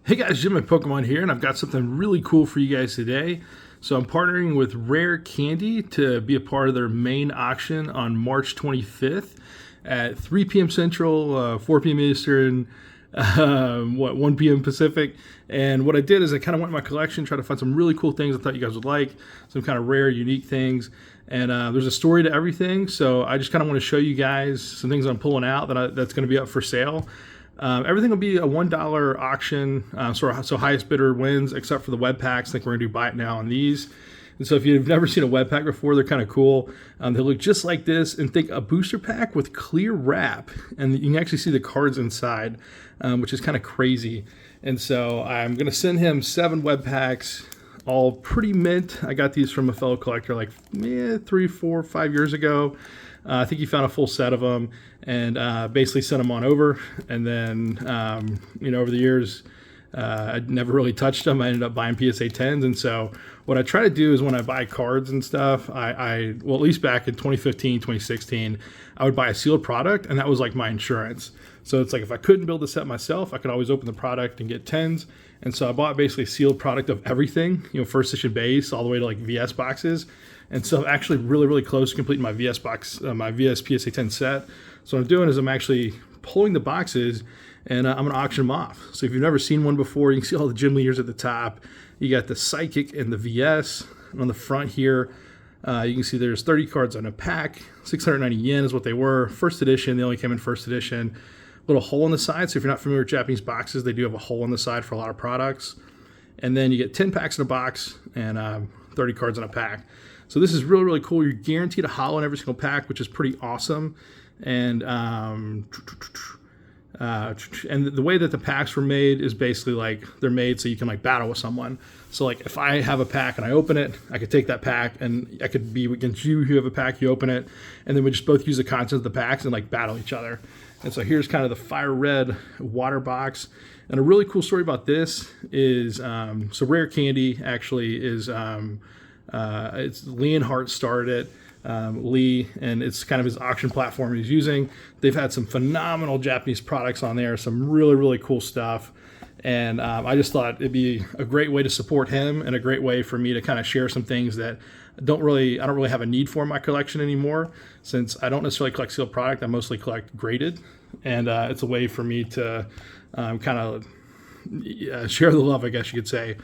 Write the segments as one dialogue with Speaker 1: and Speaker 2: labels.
Speaker 1: Hey guys, Jim at Pokemon here, and I've got something really cool for you guys today. So I'm partnering with Rare Candy to be a part of their main auction on March 25th at 3 p.m. Central, 4 p.m. Eastern, 1 p.m. Pacific. And what I did is I kind of went in my collection, tried to find some really cool things I thought you guys would like, some kind of rare, unique things. And there's a story to everything, so I just kind of want to show you guys some things I'm pulling out that's going to be up for sale. Everything will be a $1 auction, so highest bidder wins, except for the web packs. I think we're going to do buy it now on these. And so if you've never seen a web pack before, they're kind of cool. They look just like this, and think a booster pack with clear wrap, and you can actually see the cards inside, which is kind of crazy. And so I'm going to send him 7 web packs, all pretty mint. I got these from a fellow collector like 3, 4, 5 years ago. I think he found a full set of them and basically sent them on over. And then, over the years, I never really touched them. I ended up buying PSA 10s. And so what I try to do is when I buy cards and stuff, at least back in 2015, 2016, I would buy a sealed product, and that was like my insurance. So it's like if I couldn't build the set myself, I could always open the product and get 10s. And so I bought basically a sealed product of everything, first edition base all the way to like VS boxes. And so I'm actually really, really close to completing my VS box, my VS PSA 10 set. So what I'm doing is I'm actually pulling the boxes and I'm going to auction them off. So if you've never seen one before, you can see all the gym leaders at the top. You got the Psychic and the VS. And on the front here, you can see there's 30 cards on a pack. 690 yen is what they were. First edition, they only came in first edition. Little hole on the side. So if you're not familiar with Japanese boxes, they do have a hole on the side for a lot of products. And then you get 10 packs in a box and 30 cards in a pack. So this is really, really cool. You're guaranteed a holo in every single pack, which is pretty awesome. And the way that the packs were made is basically like they're made so you can like battle with someone. So like if I have a pack and I open it, I could take that pack and I could be against you who have a pack, you open it, and then we just both use the contents of the packs and like battle each other. And so here's kind of the fire red water box. And a really cool story about this is, so Rare Candy actually is, it's Leonhardt started it, Lee, and it's kind of his auction platform he's using. They've had some phenomenal Japanese products on there, some really, really cool stuff. And I just thought it'd be a great way to support him and a great way for me to kind of share some things that I don't really have a need for in my collection anymore, since I don't necessarily collect sealed product. I mostly collect graded, and it's a way for me to kind of share the love, I guess you could say.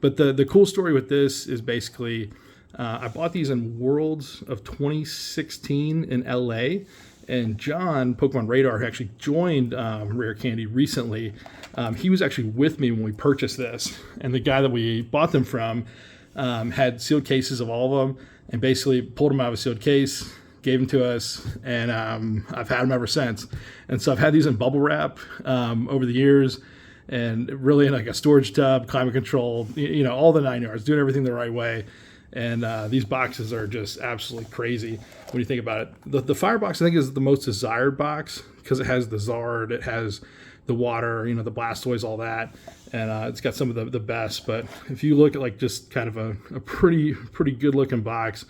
Speaker 1: But the cool story with this is basically I bought these in Worlds of 2016 in LA, and John, Pokemon Radar, who actually joined Rare Candy recently, he was actually with me when we purchased this. And the guy that we bought them from had sealed cases of all of them, and basically pulled them out of a sealed case, gave them to us, and I've had them ever since. And so I've had these in bubble wrap over the years, and really in like a storage tub, climate control, all the 9 yards, doing everything the right way. And these boxes are just absolutely crazy when you think about it. The Firebox, I think, is the most desired box because it has the Zard, it has the water, the Blastoise, all that. And it's got some of the best. But if you look at like just kind of a pretty good looking box,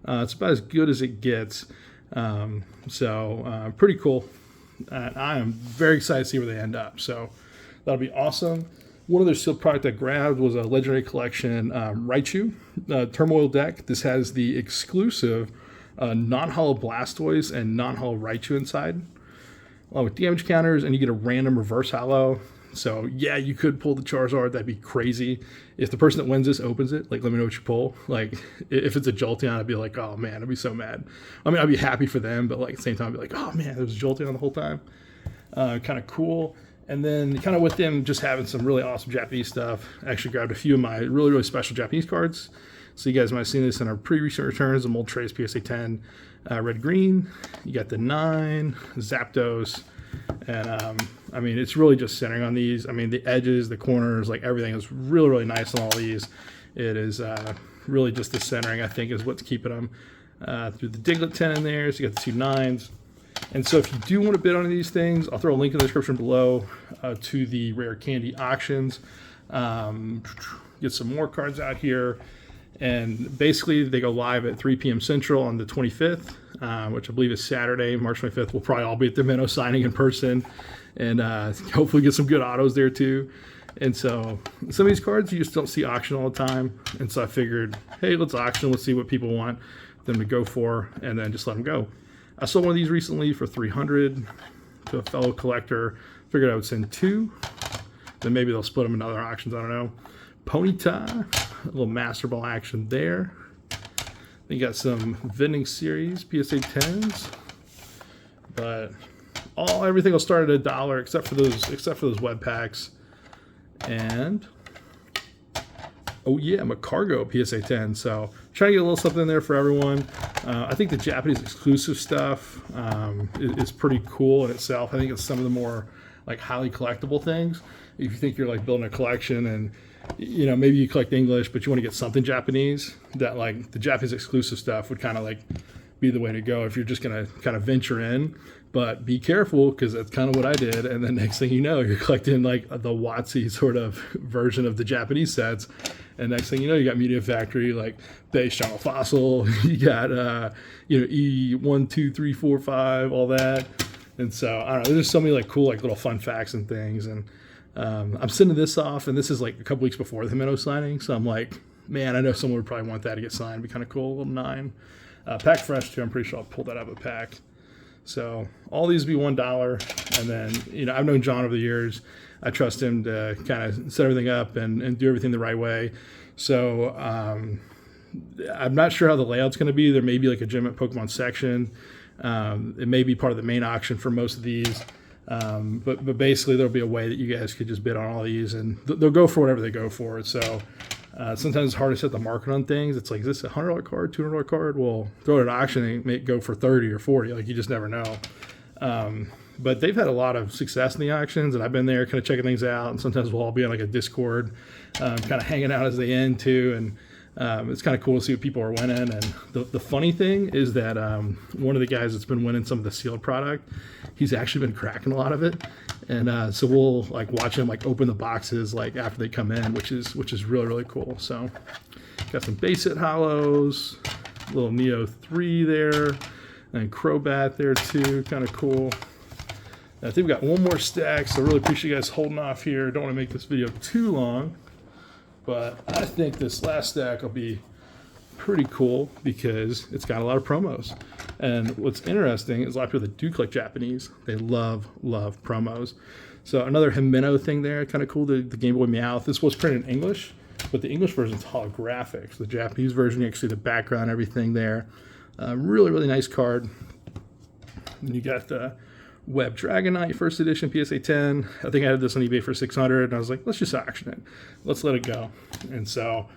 Speaker 1: it's about as good as it gets. So pretty cool. I am very excited to see where they end up. So that'll be awesome. One other sealed product I grabbed was a Legendary Collection Raichu Turmoil deck. This has the exclusive non-holo Blastoise and non-holo Raichu inside, along with damage counters, and you get a random reverse holo. So yeah, you could pull the Charizard. That'd be crazy. If the person that wins this opens it, like, let me know what you pull. Like, if it's a Jolteon, I'd be like, oh man, I'd be so mad. I mean, I'd be happy for them, but like at the same time, I'd be like, oh man, there was a Jolteon the whole time. Kind of cool. And then kind of with them just having some really awesome Japanese stuff, I actually grabbed a few of my really, really special Japanese cards. So you guys might have seen this in our pre-recent returns, the Mold Trace PSA 10 Red-Green. You got the 9, Zapdos. And, I mean, it's really just centering on these. I mean, the edges, the corners, like everything is really, really nice on all these. It is really just the centering, I think, is what's keeping them. Through the Diglett 10 in there, so you got the 2 9s. And so if you do want to bid on these things, I'll throw a link in the description below to the Rare Candy auctions. Get some more cards out here. And basically, they go live at 3 p.m. Central on the 25th, which I believe is Saturday, March 25th. We'll probably all be at the Minnow signing in person, and hopefully get some good autos there too. And so some of these cards you just don't see auction all the time. And so I figured, hey, let's auction. Let's see what people want them to go for, and then just let them go. I sold one of these recently for $300 to a fellow collector. Figured I would send 2. Then maybe they'll split them in other auctions. I don't know. Ponyta, a little Master Ball action there. Then you got some vending series PSA 10s, but everything will start at $1 except for those web packs. And oh yeah, I'm a cargo PSA 10. So trying to get a little something in there for everyone. I think the Japanese exclusive stuff is pretty cool in itself. I think it's some of the more like highly collectible things. If you think you're like building a collection and maybe you collect English, but you want to get something Japanese, that like the Japanese exclusive stuff would kind of like be the way to go if you're just going to kind of venture in. But be careful, because that's kind of what I did. And then next thing you know, you're collecting like the WotC sort of version of the Japanese sets. And next thing you know, you got Media Factory, like Base Jungle Fossil, you got E1, 2, 3, 4, 5, all that. And so I don't know, there's so many like cool like little fun facts and things. And I'm sending this off, and this is like a couple weeks before the Himeno signing. So I'm like, man, I know someone would probably want that to get signed. It'd be kind of cool, a little 9. Pack fresh too. I'm pretty sure I'll pull that out of a pack. So all these would be $1, and then I've known John over the years. I trust him to kind of set everything up and do everything the right way. So I'm not sure how the layout's going to be. There may be like a Gem at Pokemon section. It may be part of the main auction for most of these. But basically there'll be a way that you guys could just bid on all these, and they'll go for whatever they go for. So sometimes it's hard to set the market on things. It's like, is this a $100 card, $200 card? Well, throw it at auction and make it go for 30 or 40. Like, you just never know. But they've had a lot of success in the auctions, and I've been there kind of checking things out. And sometimes we'll all be on like a Discord, kind of hanging out as they end too. And it's kind of cool to see what people are winning. And the funny thing is that one of the guys that's been winning some of the sealed product, he's actually been cracking a lot of it. And so we'll like watch him like open the boxes like after they come in, which is really, really cool. So got some base hit hollows, little Neo 3 there, and Crobat there too, kind of cool. I think we got one more stack, so I really appreciate you guys holding off here. Don't want to make this video too long, but I think this last stack will be pretty cool because it's got a lot of promos. And what's interesting is a lot of people that do collect Japanese, they love promos. So another Himeno thing there, kind of cool, the Game Boy Meowth. This was printed in English, but the English version is holographic. So the Japanese version, you can see the background, everything there. Really, really nice card. And you got the Web Dragonite first edition PSA 10. I think I had this on eBay for $600, and I was like, let's just auction it. Let's let it go. And so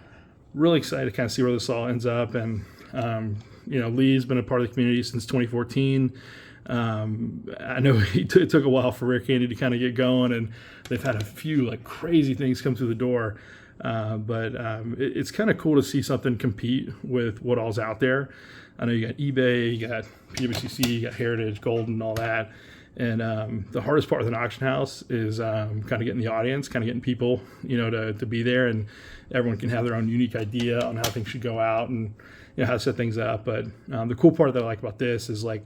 Speaker 1: really excited to kind of see where this all ends up. And Lee's been a part of the community since 2014. I know it took a while for Rare Candy to kind of get going, and they've had a few like crazy things come through the door. But it's kind of cool to see something compete with what all's out there. I know you got eBay, you got PWCC, you got Heritage, Golden, all that. And the hardest part with an auction house is kind of getting the audience, kind of getting people, to be there, and everyone can have their own unique idea on how things should go out and how to set things up. But the cool part that I like about this is like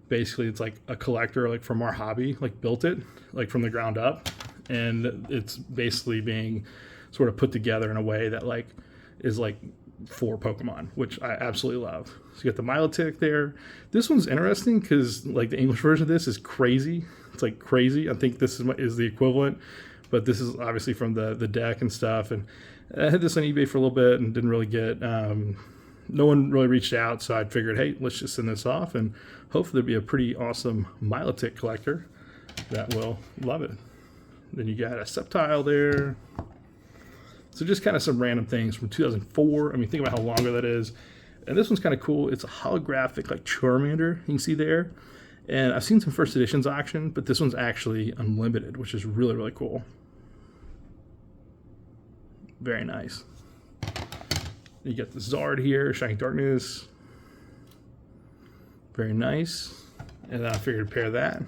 Speaker 1: basically it's like a collector like from our hobby like built it like from the ground up, and it's basically being sort of put together in a way that like is like for Pokemon, which I absolutely love. So you got the Milotic there. This one's interesting because like the English version of this is crazy. It's like crazy. I think this is the equivalent, but this is obviously from the deck and stuff. And I had this on eBay for a little bit and didn't really get, no one really reached out. So I figured, hey, let's just send this off, and hopefully there'll be a pretty awesome Milotic collector that will love it. Then you got a Sceptile there. So just kind of some random things from 2004. I mean, think about how long ago that is. And this one's kind of cool. It's a holographic like Charmander you can see there. And I've seen some first editions auction, but this one's actually unlimited, which is really, really cool. Very nice. You got the Zard here, Shining Darkness. Very nice. And then I figured to pair that.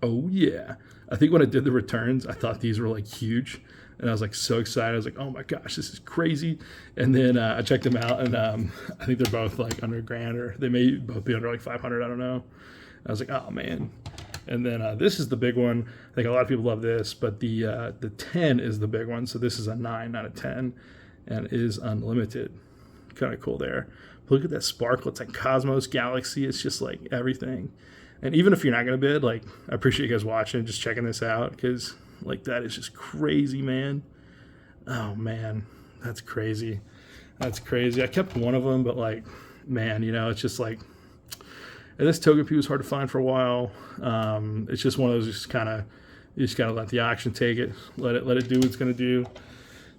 Speaker 1: Oh yeah. I think when I did the returns, I thought these were like huge. And I was like so excited. I was like, oh my gosh, this is crazy. And then I checked them out, and I think they're both like under $1,000, or they may both be under like 500. I don't know. I was like, oh man. And then this is the big one. I think a lot of people love this, but the 10 is the big one. So this is a 9, not a 10, and is unlimited. Kind of cool there. Look at that sparkle. It's like Cosmos, Galaxy. It's just like everything. And even if you're not going to bid, like, I appreciate you guys watching, just checking this out, because like that is just crazy, man. Oh man, that's crazy. That's crazy. I kept one of them, but like, man, you know, it's just like, and this Togepi was hard to find for a while. It's just one of those, just kind of, you just gotta let the auction take it, let it do what it's gonna do.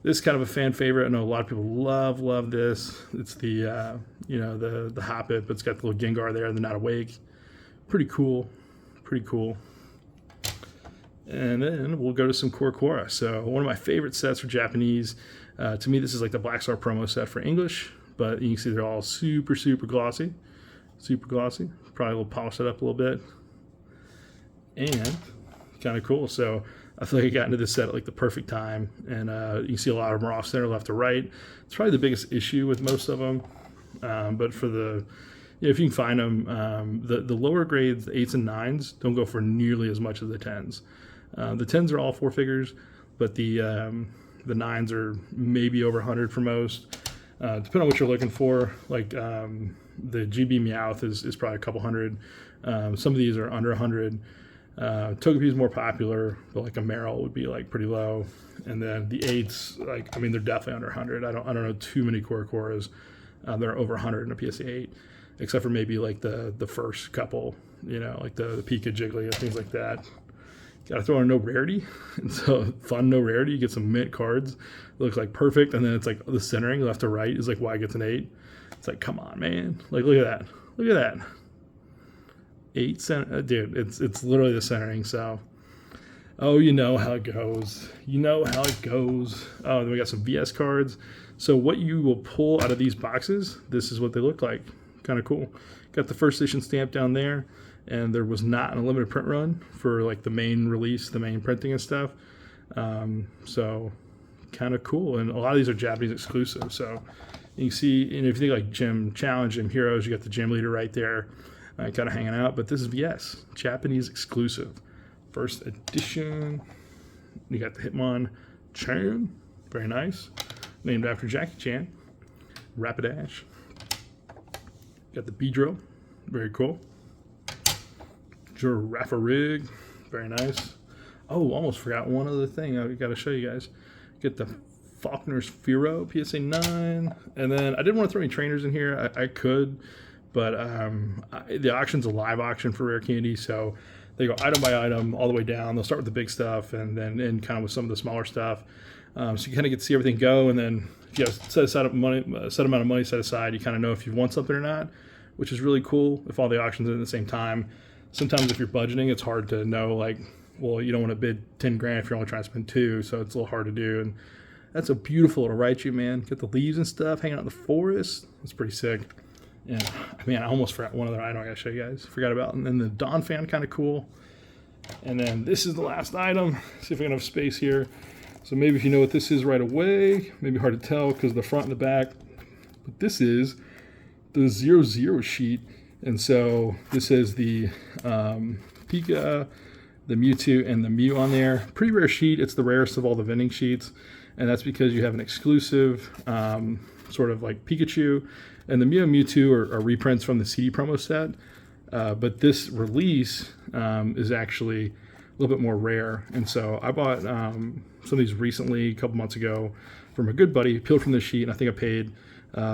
Speaker 1: This is kind of a fan favorite. I know a lot of people love this. It's the you know, the Hoppip, but it's got the little Gengar there, and they're not awake. Pretty cool. And then we'll go to some Korokora. So one of my favorite sets for Japanese. To me, this is like the Black Star promo set for English, but you can see they're all super glossy. Probably a little polish it up a little bit. And kind of cool. So I feel like I got into this set at like the perfect time. And you can see a lot of them are off center, left to right. It's probably the biggest issue with most of them. But for the, if you can find them, the lower grades, the 8s and 9s, don't go for nearly as much as the 10s. The 10s are all 4 figures, but the 9s are maybe over 100 for most. Depending on what you're looking for, like the GB Meowth is probably a couple hundred. Some of these are under 100. Togepi is more popular, but like a Meryl would be like pretty low. And then the 8s, like, I mean, they're definitely under 100. I don't know too many Korokoras that are over 100 in a PSA 8. Except for maybe like the first couple, you know, like the Pika Jiggly and things like that. Got to throw in no rarity. And so fun no rarity. You get some mint cards. It looks like perfect. And then it's like the centering left to right is like why it gets an 8. It's like, come on, man. Like, look at that. Look at that. 8 center. Dude, it's literally the centering. So, oh, you know how it goes. You know how it goes. Oh, then we got some VS cards. So what you will pull out of these boxes, this is what they look like. Kind of cool. Got the first edition stamp down there, and there was not an unlimited print run for like the main release, the main printing and stuff. So kind of cool. And a lot of these are Japanese exclusive. So you can see, and if you think like Gym Challenge, Gym Heroes, you got the gym leader right there, kind of hanging out. But this is VS, Japanese exclusive, first edition. You got the Hitmonchan, very nice, named after Jackie Chan. Rapidash. Got the Beedrill, very cool. Girafarig, very nice. Oh, almost forgot one other thing I got to show you guys. Get the Faulkner's Firo, PSA 9. And then I didn't want to throw any trainers in here. I could, but the auction's a live auction for rare candy, so they go item by item all the way down. They'll start with the big stuff and then end kind of with some of the smaller stuff. So you kind of get to see everything go, and then if you have set amount of money set aside, you kind of know if you want something or not, which is really cool if all the auctions are at the same time. Sometimes if you're budgeting, it's hard to know, like, well, you don't want to bid 10 grand if you're only trying to spend 2, so it's a little hard to do. And that's a beautiful little Raichu, man. Get the leaves and stuff hanging out in the forest. That's pretty sick. And man, I almost forgot one other item I gotta show you guys. Forgot about. And then the Dawn fan, kind of cool. And then this is the last item. See if we can have space here. So maybe if you know what this is right away, maybe hard to tell because the front and the back. But this is the 0-0 sheet. And so this is the Pika, the Mewtwo, and the Mew on there. Pretty rare sheet. It's the rarest of all the vending sheets. And that's because you have an exclusive sort of like Pikachu. And the Mew and Mewtwo are reprints from the CD promo set. But this release is actually a little bit more rare. And so I bought some of these recently, a couple months ago, from a good buddy, peeled from the sheet, and I think I paid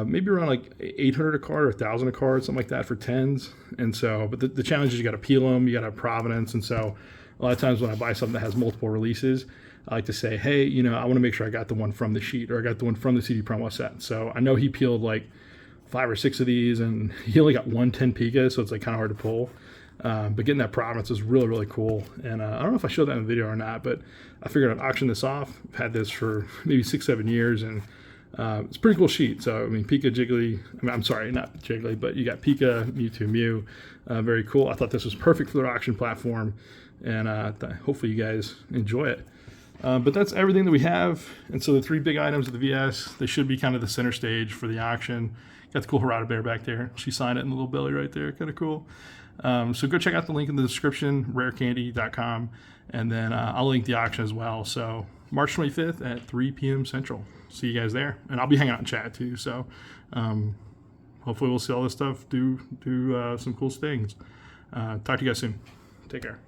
Speaker 1: maybe around like 800 a card or 1,000 a card, something like that for 10s. And so, but the challenge is you got to peel them, you got to have provenance. And so a lot of times when I buy something that has multiple releases, I like to say, hey, you know, I want to make sure I got the one from the sheet or I got the one from the CD promo set. So I know he peeled like 5 or 6 of these, and he only got 110 Pika, so it's like kind of hard to pull. But getting that provenance is really, really cool. And I don't know if I showed that in the video or not, but I figured I'd auction this off. I've had this for maybe 6-7 years, and it's a pretty cool sheet. So, I mean, Pika, Jiggly, I'm sorry, not Jiggly, but you got Pika, Mewtwo, Mew. Very cool. I thought this was perfect for their auction platform, and hopefully you guys enjoy it. But that's everything that we have. And so the 3 big items of the VS, they should be kind of the center stage for the auction. Got the cool Harada Bear back there. She signed it in the little belly right there. Kind of cool. So go check out the link in the description, rarecandy.com, and then I'll link the auction as well. So March 25th at 3 p.m. Central. See you guys there, and I'll be hanging out in chat too. So hopefully we'll see all this stuff, do some cool things. Talk to you guys soon. Take care.